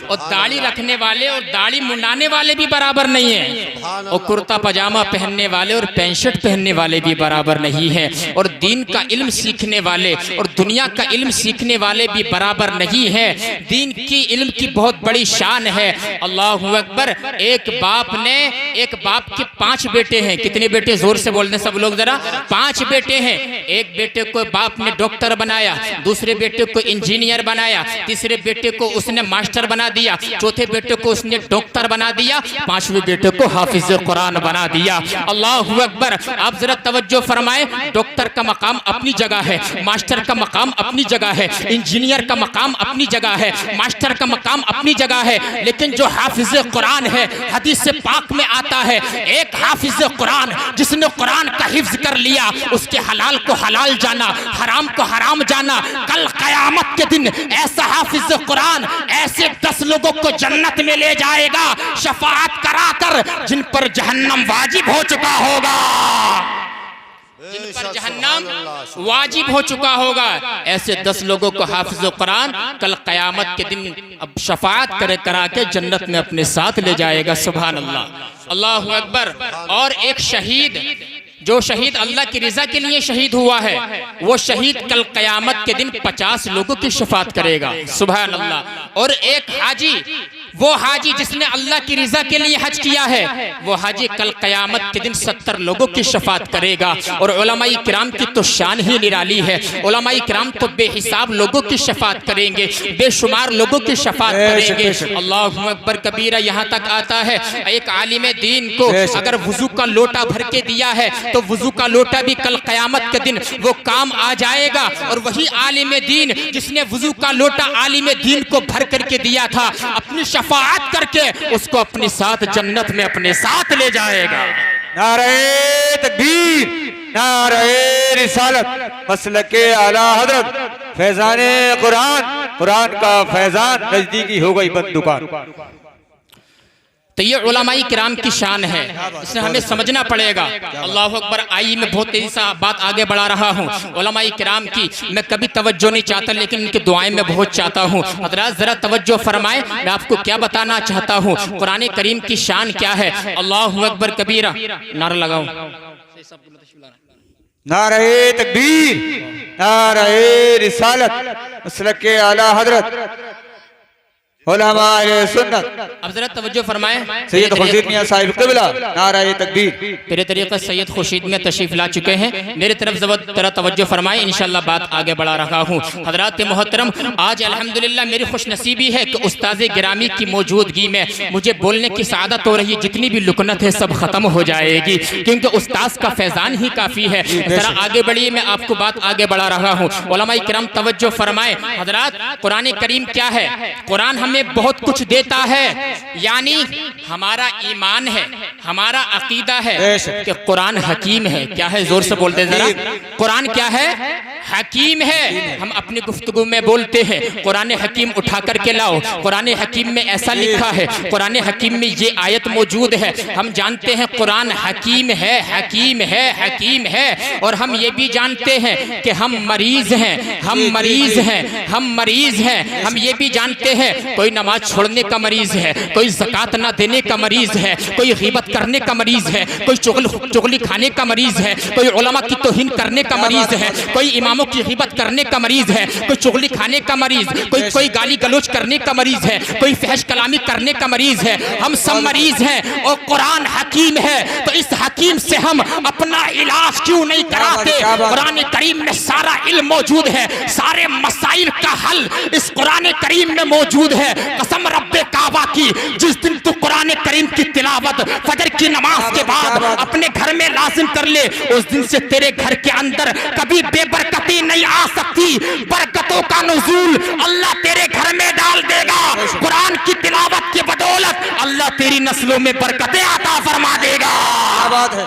और दाढ़ी रखने वाले और दाढ़ी मुंडाने वाले भी बराबर नहीं है, और कुर्ता पजामा पहनने वाले और पैंट शर्ट पहनने वाले भी बराबर नहीं है, और दीन का इल्म सीखने वाले और दुनिया का इल्म सीखने वाले भी बराबर नहीं है। दीन की इल्म की बहुत बड़ी शान है। अल्लाहु अकबर। एक बाप के 5 बेटे हैं। कितने बेटे? जोर से बोलने सब लोग जरा। 5 बेटे हैं। एक बेटे को बाप ने डॉक्टर बनाया, दूसरे बेटे को इंजीनियर बनाया, तीसरे बेटे को उसने मास्टर बना दिया, चौथे बेटे को उसने डॉक्टर बना दिया, 5वें बेटे को हाफिज कुरान बना दिया। अल्लाहु अकबर। आप जरा तवज्जो फरमाएं, डॉक्टर का मकाम अपनी जगह है, मास्टर का मकाम अपनी जगह है, इंजीनियर का मकाम अपनी जगह है, मास्टर का मकाम अपनी जगह है, लेकिन जो हाफिज कुरान है, हदीस से पाक में आता है, एक हाफिज कुरान जिसने कुरान का हिफ्ज कर लिया, उसके हलाल को हलाल जाना, हराम को हराम जाना, कल कयामत के दिन ऐसा हाफिज कुरान ऐसे 10 लोगों को जन्नत में ले जाएगा शफाअत कराकर, जिन पर जहन्नम वाजिब हो चुका होगा, जिन पर जहन्नम वाजिब हो चुका होगा। ऐसे 10 लोगों को हाफिज कुरान कल कयामत के दिन अब शफाअत करा के जन्नत में अपने साथ ले जाएगा। सुभान अल्लाह, अल्लाहु अकबर। और एक शहीद, जो शहीद अल्लाह की रज़ा के लिए शहीद हुआ है, वो शहीद कल कयामत के दिन 50 लोगों की शफाअत करेगा। सुभान अल्लाह। और एक हाजी, वो हाजी जिसने अल्लाह की रज़ा के लिए हज किया है, वो हाजी कल कयामत के दिन 70 लोगों की शफाअत करेगा। और उलमाए किराम की तो शान ही निराली है। उलमाए किराम तो बेहिसाब लोगों की शफाअत करेंगे, बेशुमार लोगों की शफाअत करेंगे। अल्लाहु अकबर कबीरा। यहाँ तक आता है, एक आलिम दीन को अगर वुजू का लोटा भर के दिया है, तो वुजू का लोटा भी कल कयामत के दिन वो काम आ जाएगा। और वही आलिम दीन जिसने वुजू का लोटा आलिम दीन को भर करके दिया था, अपनी शफाअत करके उसको अपने साथ जन्नत में अपने साथ ले जाएगा। नारे तकबीर, नारे रिसालत, मसलके आला हजरत, फैजाने कुरान, कुरान का फैजान नजदीकी हो गई बंद दुकान। तो ये उलमाए किराम की शान है, इसे हमें समझना पड़ेगा। अल्लाहु अकबर। आइए मैं बहुत तेजी से बात आगे बढ़ा रहा हूँ। उलमाए किराम की मैं कभी तवज्जो नहीं चाहता, लेकिन इनकी दुआएं मैं बहुत चाहता हूँ। हज़रात जरा तवज्जो फरमाएं, मैं आपको क्या बताना चाहता हूँ, कुरान करीम की शान क्या है। अल्लाहु अकबर कबीरा। नारा लगाओ। नारे तकबीर, नारे रिसालत, मसलके आला हजरत, उलमाए सुन्नत। अब जरा तवज्जो फरमाएं, सैयद खुर्शीद मियां साहिब क़िबला, नारे तकबीर। मेरे तरीक़े सैयद खुर्शीद में तशरीफ ला चुके हैं, मेरे तरफ जरा तवज्जो फरमाएं, इंशाअल्लाह बात आगे बढ़ा रहा हूँ। हज़रात मोहतरम, आज अल्हम्दुलिल्लाह मेरी खुशनसीबी है कि उस्ताद गिरामी की मौजूदगी में मुझे बोलने की सआदत हो रही है। जितनी भी लुकनत है सब खत्म हो जाएगी, क्योंकि उस्ताद का फैजान ही काफ़ी है। जरा आगे बढ़िए, मैं आपको बात आगे बढ़ा रहा हूँ। उलमाए किराम तवज्जो फरमाएं। हज़रात, कुरान करीम क्या है? कुरान हमें बहुत कुछ देता है, यानी हमारा ईमान है, हमारा अकीदा है कि कुरान हकीम है। क्या है? जोर से बोलते जरा। कुरान क्या है? हकीम है। हम अपनी गुफ्तगू में बोलते हैं कुरान हकीम उठा करके लाओ, कुरान हकीम में ऐसा लिखा है, कुरान हकीम में ये आयत मौजूद है। हम जानते हैं कुरान हकीम है, हकीम है, हकीम है। और हम ये भी जानते हैं कि हम मरीज हैं, हम मरीज हैं, हम मरीज हैं। हम ये भी जानते हैं कोई नमाज छोड़ने का मरीज है, कोई ज़कात ना देने का मरीज है, कोई ग़ीबत करने का मरीज है, कोई चुगली खाने का मरीज है, कोई उलमा की तौहीन करने का मरीज है, कोई इमामों की ग़ीबत करने का मरीज है, कोई चुगली खाने का मरीज, कोई गाली गलोच करने का मरीज है, कोई फहश कलामी करने का मरीज है। हम सब मरीज हैं और कुरान हकीम है, तो इस हकीम से हम अपना इलाज क्यों नहीं कराते? कुरान करीम में सारा इल्म मौजूद है, सारे मसाइल का हल इस कुरान करीम में मौजूद है। कसम रब्बे काबा की, जिस दिन तू कुरान करीम की तिलावत फजर की नमाज के बाद अपने घर में लाजिम कर ले, उस दिन से तेरे घर के अंदर कभी बेबरकती नहीं आ सकती। बरकतों का नुज़ूल अल्लाह तेरे घर में डाल देगा। कुरान की तिलावत की बदौलत अल्लाह तेरी नस्लों में बरकतें अता फरमा देगा। क्या बात है।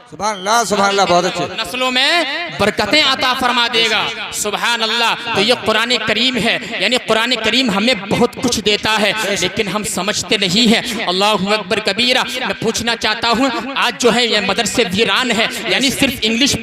सुभान अल्लाह, बहुत अच्छे। नस्लों में बरकतें अता फरमा देगा। सुभान अल्लाह। तो ये कुरान करीम है, यानी कुरान करीम हमें बहुत कुछ देता है, लेकिन हम समझते नहीं हैं। अल्लाहु अकबर कबीरा। मैं पूछना चाहता हूँ, आज जो है ये मदरसे वीरान है, यानी सिर्फ इंग्लिश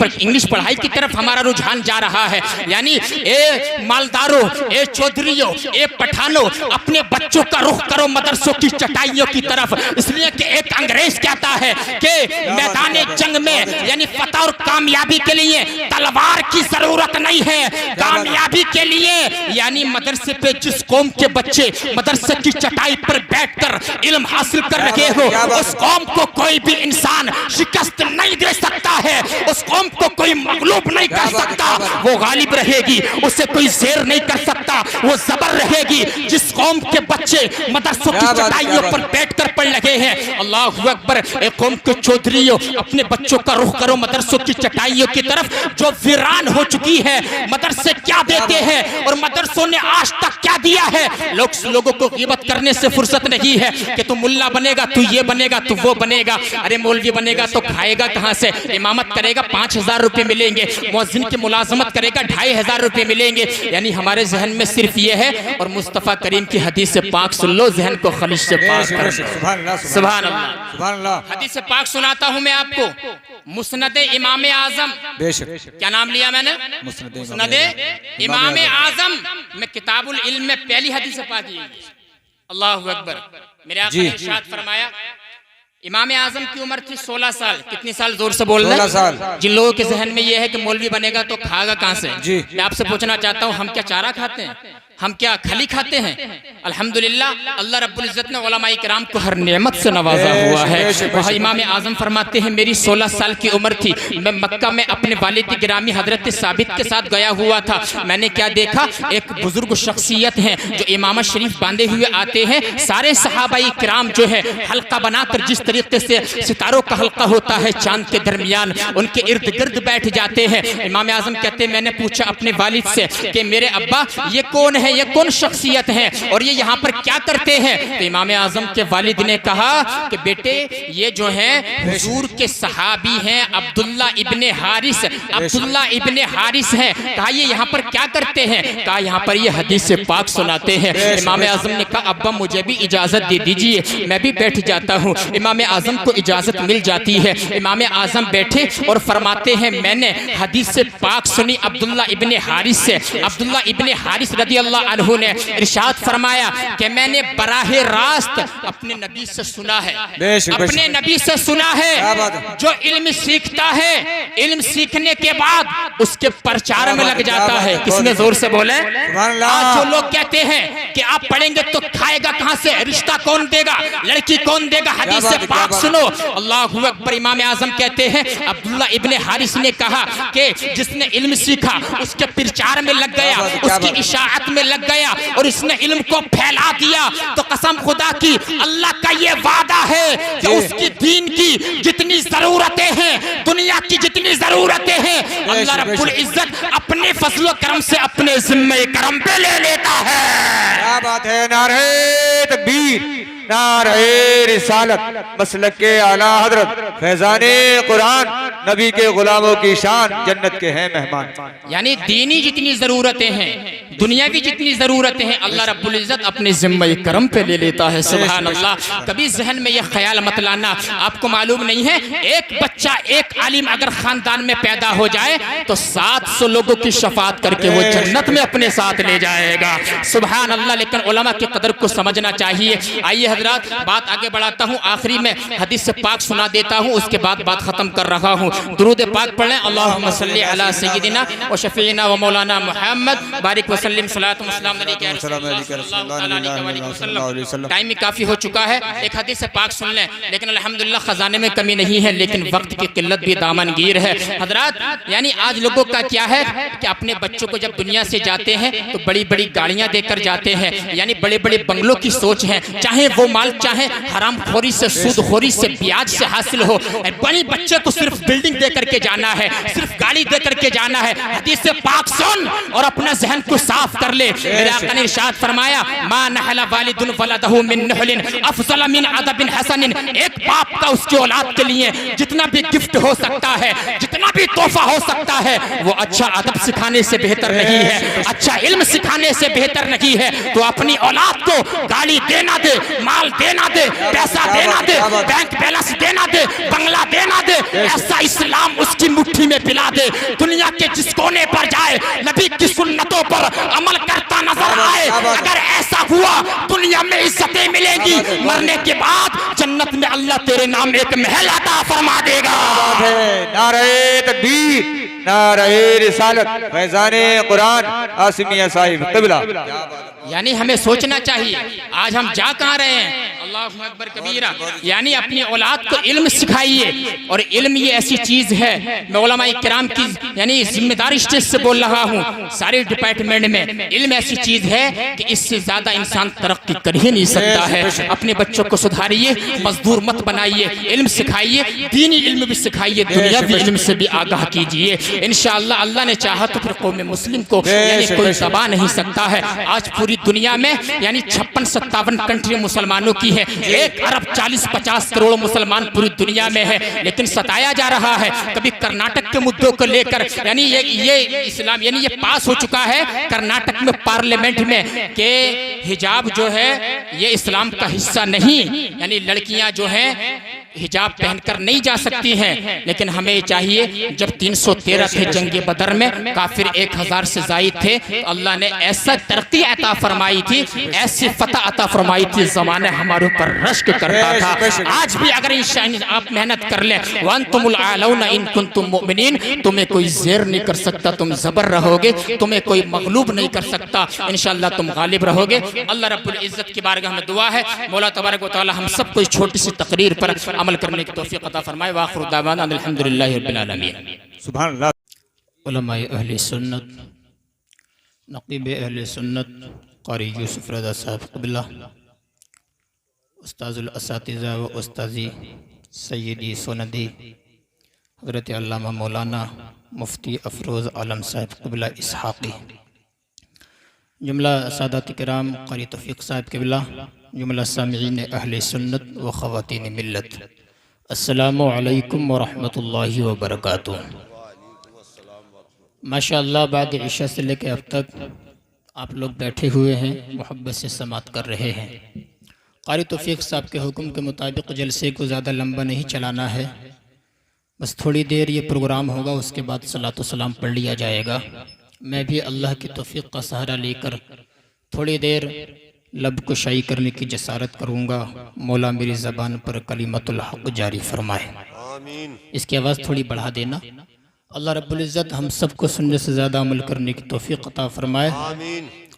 पढ़ाई की तरफ हमारा रुझान जा रहा है। यानी ए मालदारों, ए चौधरियों, ए पठानों, अपने बच्चों का रुख करो मदरसों की चटाइयों की तरफ, इसलिए कि एक अंग्रेज कहता है कि मैदान जंग में यानी फतह और कामयाबी के लिए तलवार की जरूरत नहीं है, कामयाबी के लिए यानी मदरसे पे जिस कौम के बच्चे मदरसे की चटाई पर बैठकर इल्म हासिल कर रहे हो, उस कौम को कोई भी इंसान शिकस्त नहीं दे सकता है, उस कौम को कोई मगलूब नहीं कर सकता। वो गालिब रहेगी, उसे कोई शेर नहीं कर सकता, वो जबर रहेगी। जिस कौम के बच्चे मदरसों की चटाइयों पर बैठकर पढ़ रहे हैं, अल्लाहु अकबर, एक कौम के चौधरियों, अपने बच्चों का रुख करो मदरसों की चटाइयों की तरफ जो वीरान हो चुकी है। मदरसे क्या देते हैं और मदरसों ने आज तक क्या दिया है। लोगों को गिबत करने से फुर्सत नहीं है कि तू मुल्ला बनेगा, तू ये बनेगा, तू वो बनेगा। अरे मौलवी बनेगा तो खाएगा कहाँ से? इमामत करेगा 5,000 रुपये मिलेंगे, मुअज्जिन की मुलाजमत करेगा 2,500 रुपये मिलेंगे। यानी हमारे जहन में सिर्फ ये है। और मुस्तफ़ा करीम की हदीस से पाक सुन लो, जहन को खलिश से पाक कर। सुभान अल्लाह। हदीस पाक सुनाता हूँ मैं आपको, मुस्नद इमाम आजम। क्या नाम लिया मैंने? मुस्नद इमाम आजम में किताबुल इल्म में पहली हदीस पाक ये। अल्लाहु अकबर। मेरे आका ने इरशाद फरमाया, इमाम आजम की उम्र थी 16 साल। कितनी साल? जोर से बोल रहे हैं। 16 साल। जिन लोगों के जहन में ये है कि मौलवी बनेगा तो खाएगा कहाँ से, मैं आपसे पूछना चाहता हूँ, हम क्या चारा खाते हैं? हम क्या खली खाते हैं? अल्हम्दुलिल्लाह, अल्लाह रब्बुल इज्जत ने उलमाए किराम को हर नेमत से नवाजा हुआ है। वह इमाम आजम फरमाते हैं, मेरी 16 साल की उम्र थी, मैं मक्का में अपने वालिद गिरामी हजरत साबित के साथ गया हुआ था। मैंने क्या देखा, एक बुजुर्ग शख्सियत है जो इमाम शरीफ बांधे हुए आते हैं। सारे सहाबाई किराम जो है हल्का बनाकर, जिस तरीके से सितारों का हल्का होता है चांद के दरमियान, उनके इर्द गिर्द बैठ जाते हैं। इमाम आजम कहते हैं, मैंने पूछा अपने वालिद से कि मेरे अब्बा ये कौन है, ये कौन शख्सियत है और ये यहाँ पर क्या करते हैं? तो इमाम आजम के वालिद ने कहा कि बेटे ये जो हैं हुजूर के सहाबी हैं, अब्दुल्ला इब्ने हारिस। अब्दुल्ला इब्ने हारिस हैं। कहा ये यहाँ पर क्या करते हैं? कहा यहाँ पर ये हदीस से पाक सुनाते हैं। इमाम आजम ने कहा, अब्बा मुझे भी इजाजत दे दीजिए, मैं भी बैठ जाता हूँ। इमाम आजम को इजाजत मिल जाती है। इमाम आजम बैठे और फरमाते हैं, मैंने हदीस से पाक सुनी अब्दुल्ला इब्ने हारिस से। अब्दुल्ला इब्ने हारिस रदी अल्लाह अन्हु ने इरशाद फरमाया कि मैंने बराहे रास्त अपने नबी से सुना है, अपने नबी से सुना है, जो इल्म सीखता है, इल्म सीखने के बाद उसके प्रचार में लग जाता है। किसने जोर से बोले? आज जो लोग कहते हैं कि आप पढ़ेंगे तो खाएगा कहां से, रिश्ता कौन देगा, लड़की कौन देगा, हदीस से पाक सुनो। अल्लाहु अकबर। इमाम आजम कहते हैं, अब्दुल्ला इब्ने हारिस ने कहा कि जिसने इल्म सीखा उसके प्रचार में लग गया, उसकी इशाअत में लग गया और इसने इल्म को फैला दिया, तो कसम खुदा की अल्लाह का ये वादा है कि उसकी दीन की जितनी जरूरतें हैं, दुनिया की जितनी जरूरतें हैं, अल्लाह रब्बुल इज्जत अपने फजल करम से अपने जिम्मे करम पे ले लेता है। क्या बात है। नारे तकबीर, नारे रिसालत, मसलके आला हजरत, फैजाने कुरान, नबी के गुलामों की शान, जन्नत के हैं मेहमान। यानी दीनी जितनी जरूरतें हैं, दुनियावी जितनी जरूरतें हैं, अल्लाह रब्बुल इज्जत अपने जिम्मे करम पे ले लेता है। सुभान अल्लाह। कभी जहन में यह ख्याल मत लाना, आपको मालूम नहीं है, एक बच्चा, एक आलिम अगर खानदान में पैदा हो जाए तो 700 लोगों की शफात करके वो जन्नत में अपने साथ ले जाएगा। सुभान अल्लाह। लेकिन उलमा की कदर को समझना चाहिए। आइए हजरात, बात आगे बढ़ाता हूँ, आखिरी में हदीस से पाक सुना देता हूँ, उसके बाद बात खत्म कर रहा हूँ। दुरूद पाक पढ़ें। अल्लाहुम्मा सल्ली अला सय्यिदिना व शफीना व मौलाना मुहम्मद बारिक वसल्लिम सलातु वस्सलाम अलैका वसल्लम। टाइम भी काफी हो चुका है, एक हदीस से पाक सुन लें। लेकिन अल्हम्दुलिल्लाह खजाने में कमी नहीं है, लेकिन वक्त की किल्लत भी दामनगीर है। हजरात, यानी आज लोगों का क्या है कि अपने बच्चों को जब दुनिया से जाते हैं तो बड़ी बड़ी गाड़ियां देकर जाते हैं, यानी बड़े बड़े बंगलों की सोच है, चाहे वो जो माल चाहे हराम खोरी से, सूद खोरी से, ब्याज से हासिल हो। बड़ी बच्चे को सिर्फ बिल्डिंग दे करके जाना है, सिर्फ गाड़ी दे करके जाना है। हदीस से पाक सुन और अपना जहन को साफ कर ले। मेरे आका ने इरशाद फरमाया, मा नहला वालिदुन वलदहु मिन नहलिन अफज़ल मिन अदबिन हसनिन। एक बाप का उसकी औलाद के लिए जितना भी गिफ्ट हो सकता है, जितना भी तोहफा हो सकता है, वो अच्छा अदब सिखाने से बेहतर नहीं है, अच्छा इल्म सिखाने से बेहतर नहीं है। तो अपनी औलाद को गाड़ी देना दे, माल देना दे, पैसा देना दे, बैंक बैलेंस देना दे, बंगला देना दे, ऐसा इस्लाम उसकी मुट्ठी में पिला दे। दुनिया के जिस कोने पर जाए नबी की सुन्नतों पर अमल करता नजर आए। अगर ऐसा हुआ दुनिया में इज्जतें मिलेंगी, मरने के बाद जन्नत में अल्लाह तेरे नाम एक महल अता फरमा देगा। नारे तकबीर, नारे रिसालत, फैजाने कुरान, आसिमिया साहिब क़िबला। यानी हमें सोचना चाहिए आज हम जा कहाँ रहे हैं। अल्लाहु अकबर कबीरा। यानी अपनी औलाद को इल्म सिखाइए। और इल्म ये ऐसी चीज है, मैं उलमा इकराम की यानी जिम्मेदारी स्टेज से बोल रहा हूँ, सारे डिपार्टमेंट में इल्म ऐसी चीज है कि इससे ज्यादा इंसान तरक्की कर ही नहीं सकता है। अपने बच्चों को सुधारिए, मजदूर मत बनाइए, इल्म सिखाइए, दीनी इल्म भी सिखाइए, दुनियावी इल्म से भी आगाह कीजिए। इंशाअल्लाह अल्लाह ने चाहा तो फिर कौम मुस्लिम को यानी कोई दबा नहीं सकता है। आज पूरी दुनिया में यानी 56-57 कंट्री मुसलमानों की है, 1 अरब 40-50 करोड़ मुसलमान पूरी दुनिया में है, लेकिन सताया जा रहा है। कभी कर्नाटक के मुद्दों को लेकर यानी ये इस्लाम यानी ये पास हो चुका है कर्नाटक में पार्लियामेंट में कि हिजाब जो है ये इस्लाम का हिस्सा नहीं, यानी लड़कियां जो है हिजाब पहनकर नहीं जा सकती हैं। लेकिन हमें चाहिए, जब 313 थे जंगे बदर में, काफिर 1000 से जायद थे, तो अल्लाह ने ऐसा तरक्की अता फरमाई थी, ऐसी फतह अता फरमाई थी, ज़माने हमारे ऊपर रश्क करता था। आज भी अगर इंशाअल्लाह आप मेहनत कर लें, वअंतुमुल आलौना इन कुंतुम मुमिनीन, तुम्हें कोई ज़ेर नहीं कर सकता, तुम ज़बर रहोगे, तुम्हें कोई मगलूब नहीं कर सकता, इंशाअल्लाह तुम गालिब रहोगे। अल्लाह रब्बुल इज़्ज़त की बारगाह में दुआ है, मौला तबारक व तआला हम सबको इस छोटी सी तकरीर पर अमल करने की तौफीक अता फरमाए। व आखिरु दावाना अल्हम्दुलिल्लाहि रब्बिल आलमीन। सुभान अल्लाह। उलमाए अहले सुन्नत, नक़ीब अहले सुन्नत क़ारी यूसुफ रज़ा साहब क़िबला, उस्ताज़ुल असातिज़ा व उस्ताज़ी सय्यदी सुनदी हज़रत अल्लामा मौलाना मुफ्ती अफरोज़ आलम साहब क़िबला इसहाक़ी, जुमला सादात किराम क़ारी तौफ़ीक़ साहब क़िबला, जुमला सामिईन अहले सुन्नत व ख़वातीन मिल्लत, अस्सलामु अलैकुम व रहमतुल्लाहि व बरकातुहू। माशाअल्लाह बाद इशा से लेकर अब तक आप लोग बैठे हुए हैं, मोहब्बत से समात कर रहे हैं। क़ारी तौफ़ीक़ साहब के हुक्म के मुताबिक जलसे को ज़्यादा लंबा नहीं चलाना है, बस थोड़ी देर ये प्रोग्राम होगा, उसके बाद सलातो सलाम पढ़ लिया जाएगा। मैं भी अल्लाह की तौफ़ीक़ का सहारा लेकर थोड़ी देर लब कुशाई करने की जसारत करूँगा। मौला मेरी ज़बान पर कलिमतुल हक़ जारी फरमाए। इसकी आवाज़ थोड़ी बढ़ा देना। अल्लाह रब्बुल इज़्ज़त हम सबको सुनने से ज़्यादा अमल करने की तौफ़ीक़ अता फरमाए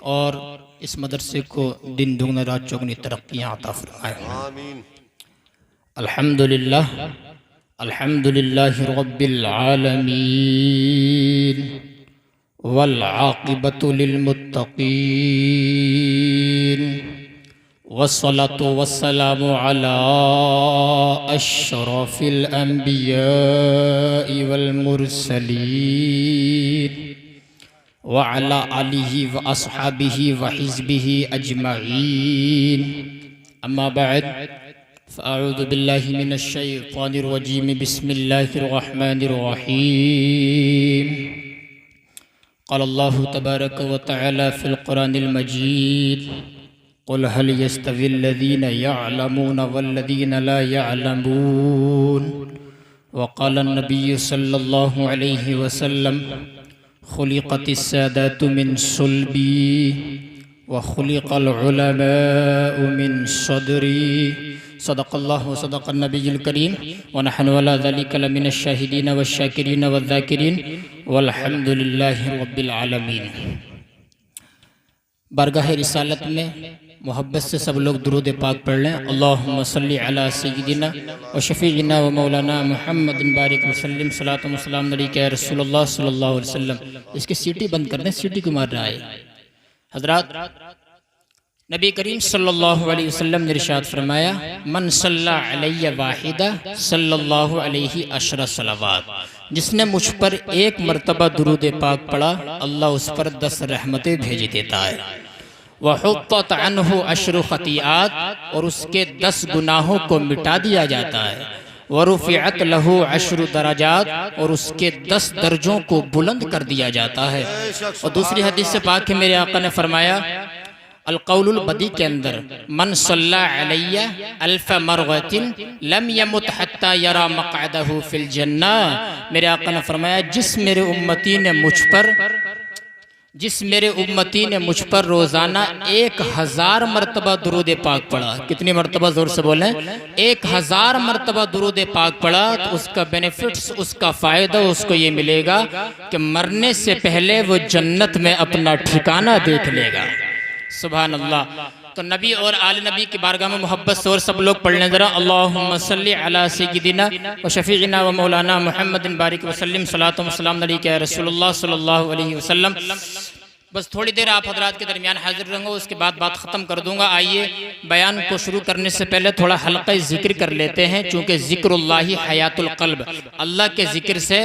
और इस मदरसे को दिन दुगना रात चौगनी तरक्कियाँ अता फरमाए। अल्हम्दुलिल्लाह, अल्हम्दुलिल्लाहि रब्बिल आलमीन वल आक़िबतु लिल मुत्तक़ीन वस्सलातु वस्सलामु अला अशरफिल अंबियाइ वल मुरसलीन व अला आलिहि व अस्हाबिहि व हिज़्बिहि अजमईन। अम्मा बाद, फ़अऊज़ु बिल्लाहि मिनश शैतानिर रजीम, बिस्मिल्लाहिर रहमानिर रहीम। क़ाल अल्लाहु तबारक व तआला फ़िल क़ुरानिल मजीद, क़ुल हल यस्तविल लज़ीना यअलमून वल्लज़ीना ला यअलमून। व क़ाल अन्नबिय्यु सल्लल्लाहु अलैहि वसल्लम, खुलिक़तिस सादातु मिन सुल्बी व खुलिक़ल उलमाउ मिन सदरी। सदक़ल्लाहु व सदक़न नबियुल करीम व नहनु अला ज़ालिका लमिनश शाहिदीन वश्शाकिरीन वज़्ज़ाकिरीन वल्हम्दुलिल्लाहि रब्बिल आलमीन। बारगाह रिसालत में मोहब्बत से सब लोग दुरूद पाक पढ़ लें। अल्लाहुम्मा सल्लि अला सय्यिदिना व शफ़ीइना व मौलाना मुहम्मदिन बारिक वसल्लिम सलातु व सलाम अलैका या रसूलल्लाह सल्लल्लाहु अलैहि वसल्लम। इसकी सीटी बंद कर दें, सीटी क्यों मार रहा है हज़रात? नबी करीम सल्लल्लाहु अलैहि वसल्लम ने इरशाद फरमाया, मन सल्ला अलैया वाहिदा सल्लल्लाहु अलैहि अशरा सलावात, जिसने मुझ पर एक मरतबा दुरूद पाक पढ़ा अल्लाह उस पर 10 रहमतें भेज देता है। वहुत्तत अन्हु अशरु खतियात, और उसके 10 गुनाहों को मिटा दिया जाता है। वरुफ़िअत लहु अशरु दराजात, और उसके 10 दर्जों को बुलंद कर दिया जाता है। और दूसरी हदीस से पाक है, मेरे आका ने फरमाया अल-क़ौलुल बदी के अंदर, मन सल्ला अलैया अल्फ मरगतिन लम यमुत हत्ता यरा मक़अदहु फिल जन्नह। मेरे आका ने फरमाया, जिस मेरे उम्मती ने मुझ पर रोज़ाना 1000 मरतबा दुरूद पाक पढ़ा। कितनी मरतबा, जोर से बोलें, 1000 मरतबा दुरूद पाक पढ़ा, तो उसका बेनिफिट्स, उसका फ़ायदा उसको ये मिलेगा कि मरने से पहले वो जन्नत में अपना ठिकाना देख लेगा। सुभान अल्लाह। तो नबी और आल नबी की बारगाह में मोहब्बत से और सब लोग पढ़ लें ज़रा, अल्लाहुम्मा सल्ली अला सय्यिदिना व शफ़ीइना व मौलाना मुहम्मदिन बारिक वसल्लिम सलातो व सलाम अलैका या रसूलुल्लाह सल्लल्लाहु अलैहि वसल्लम। बस थोड़ी देर आप हजरात के दरमियान हाजिर रहूँगा, उसके बाद बात ख़त्म कर दूँगा। आइए बयान को शुरू करने से पहले थोड़ा हल्का ज़िक्र कर लेते हैं, चूँकि ज़िक्रुल्लाहि हयातुल क़ल्ब, अल्लाह के ज़िक्र से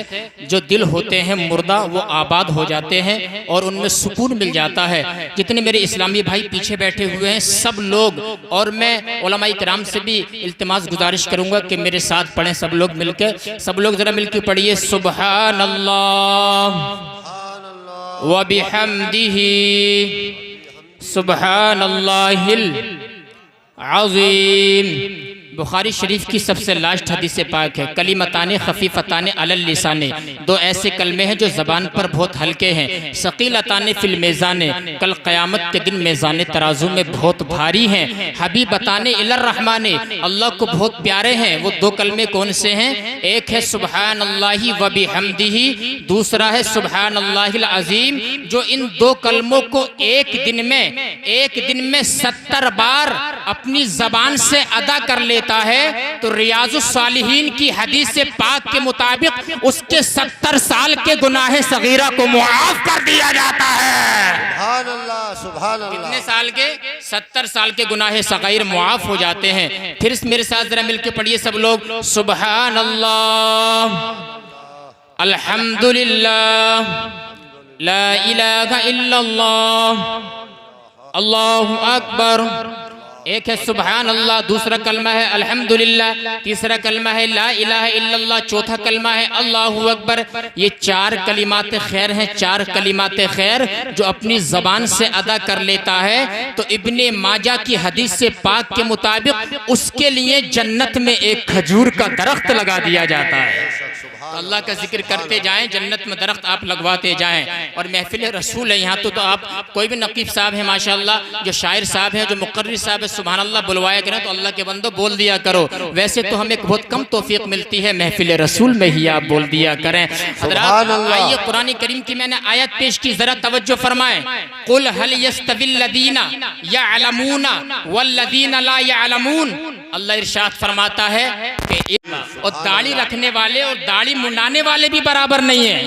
जो दिल होते हैं मुर्दा वो आबाद हो जाते हैं और उनमें सुकून मिल जाता है। जितने मेरे इस्लामी भाई पीछे बैठे हुए हैं सब लोग, और मैं उलमाए किराम से भी इल्तिमास गुजारिश करूँगा कि मेरे साथ पढ़ें सब लोग मिलकर, सब लोग ज़रा मिलकर पढ़िए, सुबहानल्लाह व बिहम्दिही सुबहानल्लाहिल अज़ीम। बुखारी शरीफ की सबसे लास्ट हदीस पाक है, कलिमताने खफीफताने अलल लिसाने, 2 ऐसे कलमे हैं जो ज़बान पर बहुत हल्के हैं, सकीलताने फिल मेज़ाने, कल क़यामत के दिन मेज़ाने तराजू में बहुत भारी हैं, हबीबताने इलर रहमाने, अल्लाह को बहुत प्यारे हैं। वो 2 कलमे कौन से हैं? एक है सुबहानल्लाहि व बिहम्दिही, दूसरा है सुबहानल्लाहिल अज़ीम। जो इन 2 कलमों को एक दिन में 70 बार अपनी ज़बान से अदा कर लेता है तो रियाजुस सालिहीन की हदीस से पाक के मुताबिक उसके 70 साल के गुनाह सगीरा को मुआफ कर दिया जाता है। सुभान अल्लाह, सुभान अल्लाह। कितने साल के? 70 साल के गुनाह सगीर मुआफ हो जाते हैं। फिर मेरे साथ जरा मिलकर पढ़िए सब लोग, सुभान अल्लाह अल्हम्दुलिल्लाह ला इलाहा इल्लल्लाह अल्लाहु अकबर। एक है सुबहान अल्लाह, दूसरा कलमा है अल्हम्दुलिल्लाह, तीसरा कलमा है ला इलाहा इल्लल्लाह, चौथा कलमा है अल्लाहु अकबर। ये 4 कलिमात खैर हैं, 4 कलिमात खैर जो अपनी ज़बान से अदा कर लेता है तो इब्ने माजा की हदीस से पाक के मुताबिक उसके लिए जन्नत में एक खजूर का दरख्त लगा दिया जाता है। तो अल्लाह का जिक्र करते जाएं, जन्नत में दरख्त आप लगवाते जाएं। और महफिल रसूल है यहाँ तो आप कोई भी नकीब साहब है माशाअल्लाह, जो शायर साहब हैं, जो मुकर्रिर साहब है, सुभान अल्लाह बुलवाया करें तो अल्लाह के बंदो बोल दिया करो। वैसे तो हमें बहुत कम तौफीक मिलती है, महफिल रसूल में ही आप बोल दिया करें। आइए कुरान करीम की मैंने आयत पेश की, जरा तवज्जो फरमाएं। कुल हल यस्तविल लदीना यअलमूना वल्लदीना ला यअलमून। अल्लाह इरशाद फरमाता है कि और दाढ़ी रखने वाले और दाढ़ी मुंडाने वाले भी बराबर नहीं है,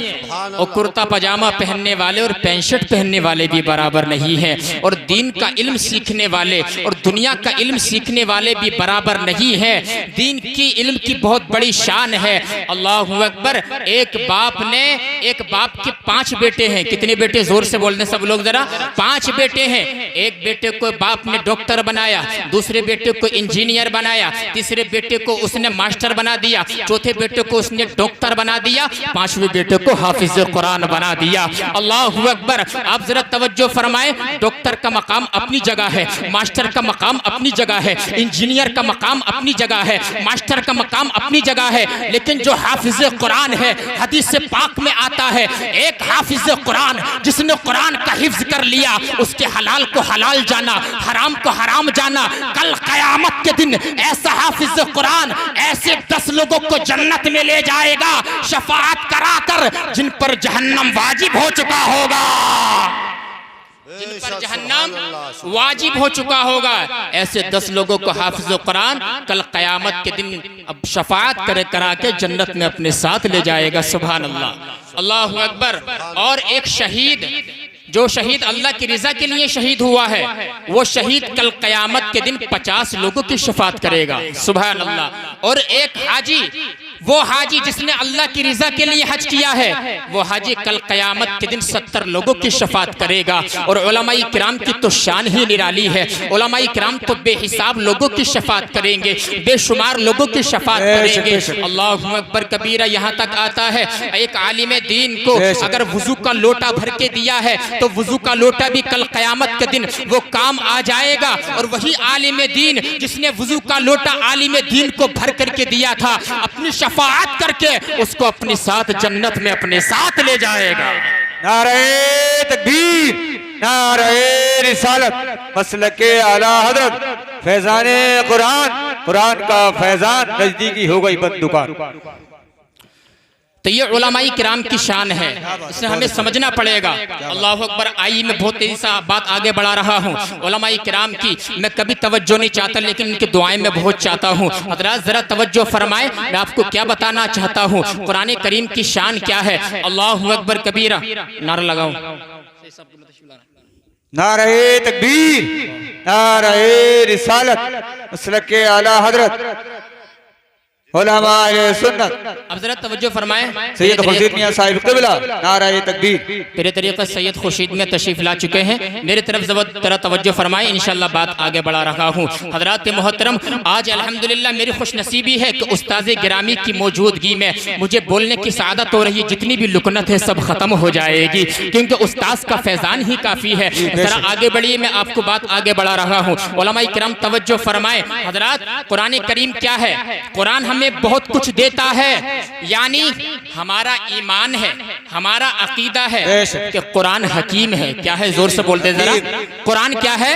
और कुर्ता पजामा पहनने वाले और पैंट शर्ट पहनने वाले भी बराबर नहीं है, और दीन का इल्म सीखने वाले और दुनिया का इल्म सीखने वाले भी बराबर नहीं है। दीन की इल्म की बहुत बड़ी शान है। अल्लाहु अकबर। एक बाप के 5 बेटे हैं। कितने बेटे? जोर से बोल दें सब लोग जरा। 5 बेटे हैं। एक बेटे को बाप ने डॉक्टर बनाया, दूसरे बेटे को इंजीनियर बनाया, तीसरे बेटे को उसने मास्टर बना दिया, चौथे बेटे को उसने डॉक्टर बना दिया, 5वें बेटे को हाफिज कुरान बना दिया। अल्लाहु अकबर। आप जरा तवज्जो फरमाएं, डॉक्टर का मकाम अपनी जगह है, मास्टर का मकाम अपनी जगह है, इंजीनियर का मकाम अपनी जगह है, मास्टर का मकाम अपनी जगह है, लेकिन जो हाफिज कुरान है, हदीस से पाक में आता है, एक हाफिज कुरान जिसने कुरान का हिफ्ज कर लिया, उसके हलाल को हलाल जाना, हराम को हराम जाना, कल कयामत के दिन ऐसा हाफिज कुरान ऐसे 10 लोगों को जन्नत में ले जाएगा शफाअत कराकर, जिन पर जहन्नम वाजिब हो चुका होगा, जिन पर जहन्नम वाजिब हो चुका होगा। ऐसे 10 लोगों को हाफिज कुरान कल कयामत के दिन अब शफाअत करा के जन्नत में अपने साथ ले जाएगा। सुभान अल्लाह, अल्लाहु अकबर। और एक शहीद जो शहीद अल्लाह की रजा के लिए शहीद हुआ है वो शहीद कल कयामत के दिन 50 लोगों की शफात करेगा। सुभान अल्लाह। और एक हाजी, वो हाजी जिसने अल्लाह की रजा के लिए हज किया है, वो हाजी कल कयामत के दिन 70 लोगों की शफात करेगा। और उलमाए किराम की तो शान ही निराली है। उलमाए किराम तो बेहिसाब लोगों की शफात करेंगे, बेशुमार लोगों की शफात करेंगे। अल्लाहु अकबर कबीरा। यहाँ तक आता है एक आलिम दीन को अगर वुजू का लोटा भर के दिया है तो वुजू का लोटा भी कल कयामत के दिन वो काम आ जाएगा। और वही आलिम दीन जिसने वुजू का लोटा आलिम दीन को भर करके दिया था, अपनी शफाअत करके उसको अपने साथ जन्नत में अपने साथ ले जाएगा। नारे तकबीर, नारे रिसालत, मसलके आला हजरत, फैजाने कुरान, कुरान का फैजान नजदीकी हो गई बंद दुकान। तो ये उलमाए किराम की शान है, इसे हमें समझना पड़ेगा। अल्लाह अकबर। आइए मैं बहुत तेजी से बात आगे बढ़ा रहा हूँ। उलमाए किराम की मैं कभी तवज्जो नहीं चाहता, लेकिन इनकी दुआएं मैं बहुत चाहता हूँ। हज़रात जरा तवज्जो फरमाए, मैं आपको क्या बताना चाहता हूँ, कुरान करीम की शान क्या है। अल्लाह अकबर कबीरा। नारा लगाओ। नारे तकबीर, नारे रिसालत, मसलके आला हजरत, उलमाए सुन्नत। अब जरा तवज्जो फरमाएं। सैयद खुर्शीद मियां साहिब क़िबला, नारे तकबीर। मेरे तरीक़े सैयद खुर्शीद में तशरीफ ला चुके हैं, मेरे तरफ जरा तवज्जो फरमाएं, इंशाल्लाह बात आगे बढ़ा रहा हूँ। हज़रात मोहतरम, आज अल्हम्दुलिल्लाह मेरी खुशनसीबी है कि उस्ताद गिरामी की मौजूदगी में मुझे बोलने की सआदत हो रही है। जितनी भी लुकनत है सब खत्म हो जाएगी, क्योंकि उस्ताद का फैजान ही काफ़ी है। जरा आगे बढ़िए, मैं आपको बात आगे बढ़ा रहा हूँ। उलमाए किराम तवज्जो फरमाएं। हज़रात कुरान करीम क्या है? कुरान हमें बहुत कुछ देता है, यानी हमारा ईमान है, हमारा अकीदा है कि कुरान हकीम है। क्या है? जोर से बोलते जरा। कुरान क्या है?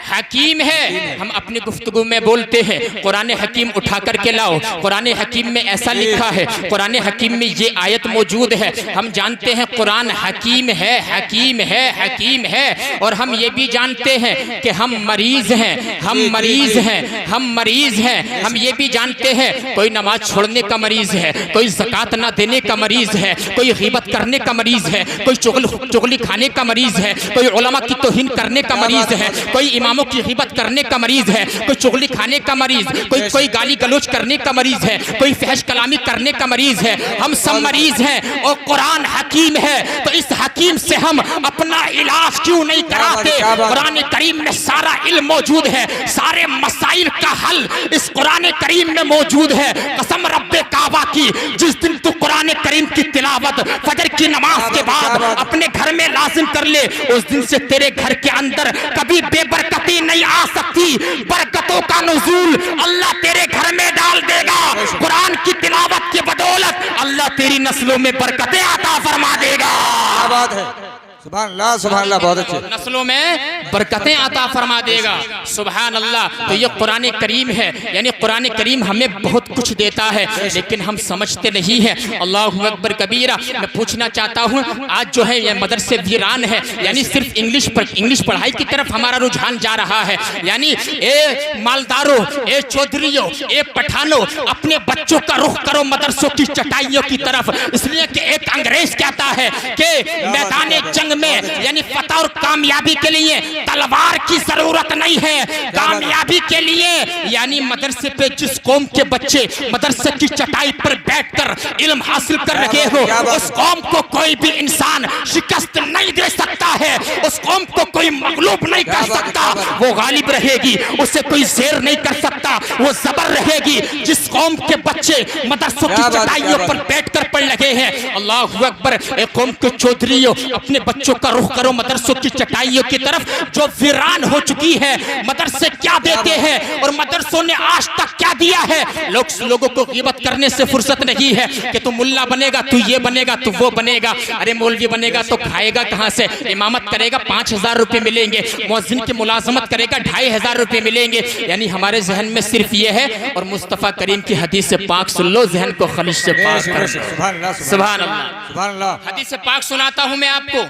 हकीम है। हम अपनी गुफ्तगू में बोलते हैं कुरान हकीम उठा करके लाओ, कुरान हकीम में ऐसा लिखा है, कुरान हकीम में ये आयत मौजूद है। हम जानते हैं कुरान हकीम है, हकीम है, हकीम है। और हम ये भी जानते हैं कि हम मरीज हैं, हम मरीज हैं, हम मरीज हैं। हम ये भी जानते हैं कोई नमाज छोड़ने का मरीज है, कोई ज़कात ना देने का मरीज है, कोई ग़ीबत करने का मरीज है, कोई चुगली खाने का मरीज है, कोई उलमा की तौहीन करने का मरीज है, कोई इमामों की ग़ीबत करने का मरीज है, कोई चुगली खाने का मरीज, कोई गाली गलोच करने का मरीज है, कोई फहश कलामी करने का मरीज है। हम सब मरीज हैं और कुरान हकीम है। तो इस हकीम से हम अपना इलाज क्यों नहीं कराते? कुरान करीम में सारा इल्म मौजूद है, सारे मसाइल का हल इस कुरान करीम में मौजूद है। कसम रब्बे काबा की, जिस दिन तू कुरान करीम की तिलावत फजर की नमाज के बाद अपने घर में लाजिम कर ले, उस दिन से तेरे घर के अंदर कभी बेबरकती नहीं आ सकती। बरकतों का नुज़ूल अल्लाह तेरे घर में डाल देगा। कुरान की तिलावत की बदौलत अल्लाह तेरी नस्लों में बरकतें अता फरमा देगा। क्या बात है, सुभान अल्लाह, सुभान अल्लाह, बहुत अच्छे। नस्लों में बरकतें अता फरमा देगा। सुभान अल्लाह। तो ये कुरान करीम है, यानी कुरान करीम हमें बहुत कुछ देता है, लेकिन हम समझते नहीं हैं। अल्लाहु अकबर कबीरा। मैं पूछना चाहता हूँ, आज जो है ये मदरसे वीरान है, यानी सिर्फ इंग्लिश पढ़ाई की तरफ हमारा रुझान जा रहा है। यानी ए मालदारों, ए चौधरियों, ए पठानों, अपने बच्चों का रुख करो मदरसों की चटाइयों की तरफ, इसलिए कि एक अंग्रेज कहता है कि मैदान जंग में यानी फतह और कामयाबी के लिए तलवार की जरूरत नहीं है, कामयाबी के लिए यानी मदरसे पे जिस कौम के बच्चे मदरसे की चटाई पर बैठकर इल्म हासिल कर रहे हो, उस कौम को कोई भी इंसान शिकस्त नहीं दे सकता है, उस कौम को कोई मगलूब नहीं कर सकता। वो गालिब रहेगी, उसे कोई जेर नहीं कर सकता, वो जबर रहेगी। जिस कौम के बच्चे मदरसों की चटाइयों पर बैठकर पढ़ रहे हैं, अल्लाहु अकबर, एक कौम के चौधरियों अपने बच्चों का रुख करो मदरसों की चटाइयों की तरफ जो वीरान हो चुकी है। मदरसे क्या देते हैं और मदरसों ने आज तक क्या दिया है? लोगों को ग़ीबत करने से फुर्सत नहीं है कि तू मुल्ला बनेगा, तू ये बनेगा, तू वो बनेगा। अरे मौलवी बनेगा तो खाएगा कहाँ से? इमामत करेगा 5000 रुपये मिलेंगे, मुअज्जिन की मुलाजमत करेगा 2500 रुपये मिलेंगे। यानी हमारे जहन में सिर्फ ये है, और मुस्तफ़ा करीम की हदीस पाक सुन लो, जहन को खलिश से पाक कर। सुभान अल्लाह। हदीस पाक सुनाता हूँ मैं आपको,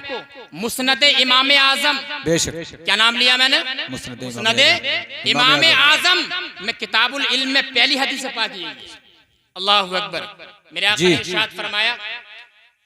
मुस्नद इमाम आजम। क्या नाम लिया मैंने? मुस्नद इमाम आजम में किताबुल इल्म में पहली हदीस पाक है। अल्लाहु अकबर। मेरे आका ने इरशाद फरमाया,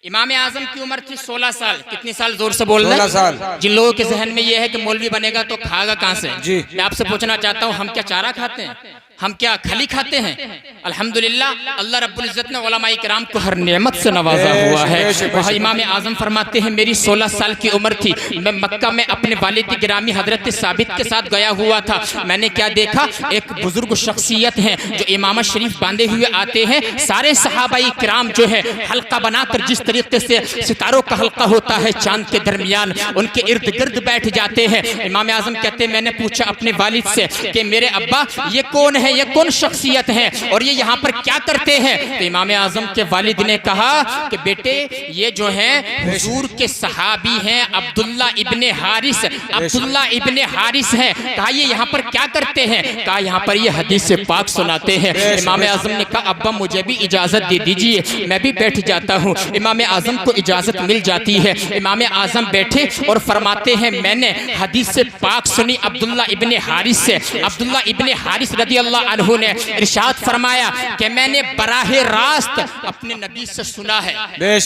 इमाम आजम की उम्र थी 16 साल। कितनी साल? जोर से बोल रहे 16 साल। जिन लोगों के जहन में यह है कि मौलवी बनेगा तो खाएगा कहाँ से, जी। मैं आपसे पूछना चाहता हूँ, हम क्या चारा खाते हैं? हम क्या खली खाते हैं? अल्हम्दुलिल्लाह, अल्लाह रब्बुल इज्जत ने उलमाए किराम को हर नेमत से नवाजा हुआ है। वह इमाम आजम फरमाते हैं, मेरी 16 साल की उम्र थी, मैं मक्का में अपने वालिद गिरामी हजरत साबित के साथ गया हुआ था। मैंने क्या देखा, एक बुजुर्ग शख्सियत है जो इमाम शरीफ बांधे हुए आते हैं। सारे सहाबाई किराम जो है हल्का बनाकर, जिस तरीके से सितारों का हल्का होता है चांद के दरमियान, उनके इर्द गिर्द बैठ जाते हैं। इमाम आजम कहते हैं, मैंने पूछा अपने वालिद से कि मेरे अब्बा ये कौन है, ये कौन शख्सियत है और ये यहाँ पर क्या करते हैं? तो इमाम आजम के वालिद ने कहा कि बेटे ये जो है हुजूर के सहाबी हैं, अब्दुल्ला इब्ने हारिस, अब्दुल्ला इब्ने हारिस हैं। कहा ये यहाँ पर क्या करते हैं? कहा यहाँ पर ये हदीस से पाक सुनाते हैं। इमाम आजम ने कहा अब्बा मुझे भी इजाजत दे दीजिए, मैं भी बैठ जाता हूँ। इमाम आजम को इजाजत मिल जाती है। इमाम आजम बैठे और फरमाते हैं, मैंने हदीस से पाक सुनी अब्दुल्ला इब्ने हारिस से। अब्दुल्ला इब्ने हारिस रदी अल्लाह अन्हु ने इरशाद फरमाया कि मैंने बराहे रास्त अपने नबी से सुना है,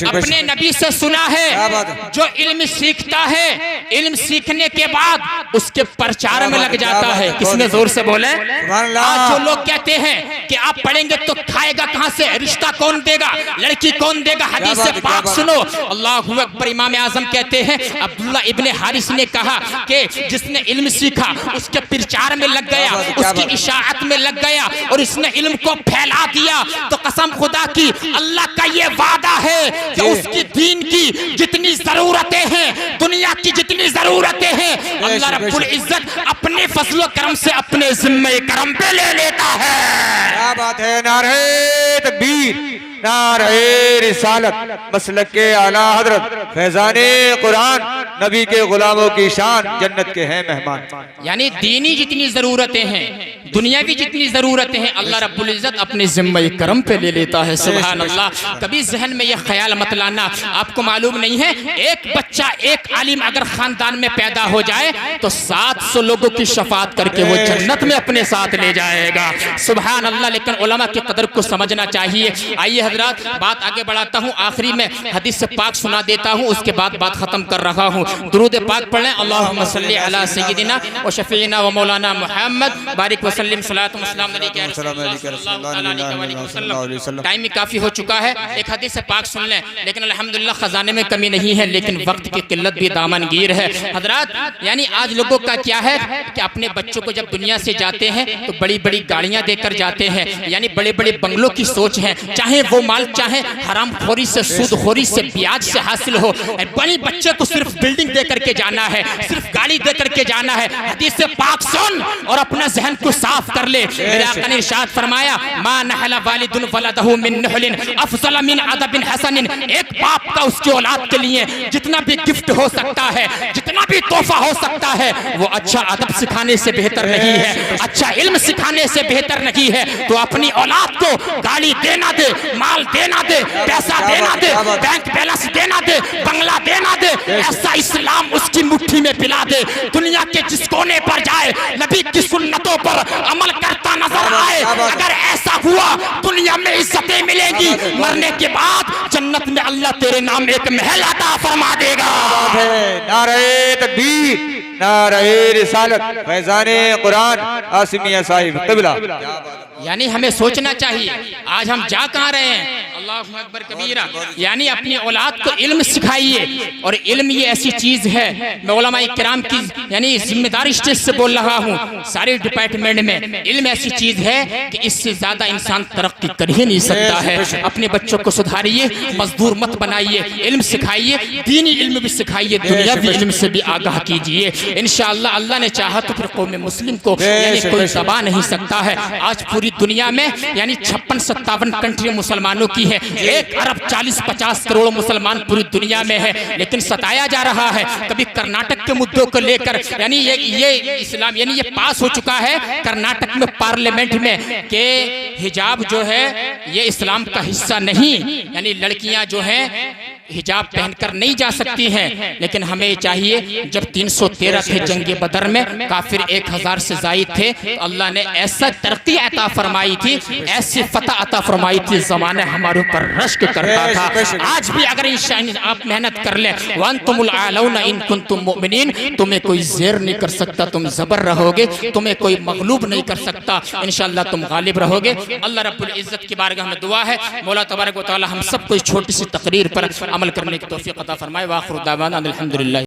अपने नबी से सुना है, जो इल्म सीखता है, इल्म सीखने के बाद उसके प्रचार में लग जाता है। किसने जोर से बोले? आज जो लोग कहते हैं कि आप पढ़ेंगे तो खाएगा कहां से, रिश्ता कौन देगा, लड़की कौन देगा, हदीस से पाक सुनो। अल्लाहु अकबर। इमाम आजम कहते हैं अब्दुल्ला इब्ने हारिस ने कहा कि जिसने इल्म सीखा उसके प्रचार में लग गया, उसकी इशाअत में लग गया और इसने इल्म को फैला दिया, तो कसम खुदा की अल्लाह का ये वादा है कि उसकी दीन की जितनी जरूरतें हैं, दुनिया की जितनी जरूरतें हैं, अल्लाह रब्बुल इज्जत अपने फजलो करम से अपने जिम्मे करम पे ले लेता है। क्या बात है। नारे तकबीर, नारे रिसालत, मसलक के आला हजरत, फैजाने कुरान, नबी के गुलामों की शान, जन्नत के हैं मेहमान। यानी दीनी जितनी जरूरतें हैं, दुनियावी जितनी जरूरतें हैं, अल्लाह रब्बुल इज्जत अपने जिम्मे करम पे ले लेता है। सुभान अल्लाह। कभी जहन में यह ख्याल मत लाना, आपको मालूम नहीं है एक बच्चा, एक आलिम अगर खानदान में पैदा हो जाए तो 700 लोगों की शफात करके वो जन्नत में अपने साथ ले जाएगा। सुभान अल्लाह। लेकिन उलमा की कदर को समझना चाहिए। आइए हजरात, बात आगे बढ़ाता हूँ। आखिरी में हदीस से पाक सुना देता हूँ, उसके बाद बात खत्म कर रहा हूँ। दुरूद पाक पढ़ें। अल्लाहुम्मा सल्ली अला सय्यिदिना व शफीना व मौलाना मुहम्मद बारिक वसल्लिम सलातु व सलाम अलैका या रसूलल्लाह। टाइम भी काफी हो चुका है, एक हदीस से पाक सुन लें। लेकिन अल्हम्दुलिल्लाह खजाने में कमी नहीं है, लेकिन वक्त की किल्लत भी दामनगीर है। हजरात, यानी आज लोगों का क्या है कि अपने बच्चों को जब दुनिया से जाते हैं तो बड़ी बड़ी गाड़ियां देकर जाते हैं, यानी बड़े बड़े बंगलों की सोच है, चाहे वो माल चाहे हरामखोरी से, सूदखोरी से, ब्याज से हासिल हो। बड़ी बच्चे को सिर्फ बिल्डिंग दे करके जाना है, सिर्फ गाड़ी दे करके जाना है। हदीस से पाक सुन और अपना जहन को साफ कर ले। मेरे आका ने इरशाद फरमाया, मा नहला वालिदुन वलदहु मिन नहलिन अफज़ल मिन अदबिन हसनिन। एक बाप का उसकी औलाद के लिए जितना भी गिफ्ट हो सकता है, जितना भी तोहफा हो सकता है, वो अच्छा अदब सिखाने से बेहतर नहीं है, अच्छा इल्म सिखाने से बेहतर नहीं है। तो अपनी औलाद को गाड़ी देना दे, माल देना दे, पैसा देना दे, बैंक बैलेंस देना दे, बंगला देना दे, ऐसा इस्लाम उसकी मुट्ठी में पिला दे। दुनिया के जिस कोने पर जाए नबी की सुन्नतों पर अमल करता नजर आए। अगर ऐसा हुआ दुनिया में इज्जतें मिलेंगी, मरने के बाद जन्नत में अल्लाह तेरे नाम एक महल अता फरमा देगा। नारे तकबीर, नारे रिसालत, फैजाने कुरान, आसिमिया साहिब क़िबला। यानी हमें सोचना चाहिए आज हम जा कहाँ रहे हैं। अल्लाहु अकबर कबीरा। यानी अपनी औलाद को इल्म सिखाइए, और इल्म ये ऐसी चीज है, मैं उलमाए किराम की यानी जिम्मेदारी स्टेज से बोल रहा हूँ, सारे डिपार्टमेंट में इल्म ऐसी चीज है कि इससे ज्यादा इंसान तरक्की कर ही नहीं सकता है। अपने बच्चों को सुधारिए, मजदूर मत बनाइए, इल्म सिखाइए, दीनी इल्म भी सिखाइए, दुनियावी इल्म से भी आगाह कीजिए। इंशाअल्लाह अल्लाह ने चाहा तो फिर कौम मुस्लिम को यानी कोई दबा नहीं सकता है। आज पूरी दुनिया में यानी 56-57 कंट्री मुसलमानों की है, 1 अरब 40-50 करोड़ मुसलमान पूरी दुनिया में है, लेकिन सताया जा रहा है। कभी कर्नाटक के मुद्दों को लेकर यानी ये इस्लाम यानी ये पास हो चुका है कर्नाटक में पार्लियामेंट में कि हिजाब जो है ये इस्लाम का हिस्सा नहीं, यानी लड़कियां जो हैं हिजाब पहनकर नहीं जा सकती हैं, लेकिन हमें चाहिए, जब 313 थे जंग बदर में, काफिर 1000 से जायद थे, तो अल्लाह ने ऐसा तरक्की अता फरमाई थी, ऐसी फतह अता फरमाई थी, ज़माने हमारे ऊपर रश्क करता था। आज भी अगर इंशाअल्लाह आप मेहनत कर ले, वअंतुमुल आलौना इन कुंतुम मुमिनीन, तुम्हें कोई ज़ेर नहीं कर सकता, तुम ज़बर रहोगे, तुम्हें कोई मगलूब नहीं कर सकता, इंशाअल्लाह तुम गालिब रहोगे। अल्लाह रब्बुल इज़्ज़त की बारगाह में दुआ है, मौला तबारक व तआला हम सबको इस छोटी सी तकरीर पर अमल करने की तौफीक अता फरमाए। व आखिरु दावाना अनिल हम्दुलिल्लाह।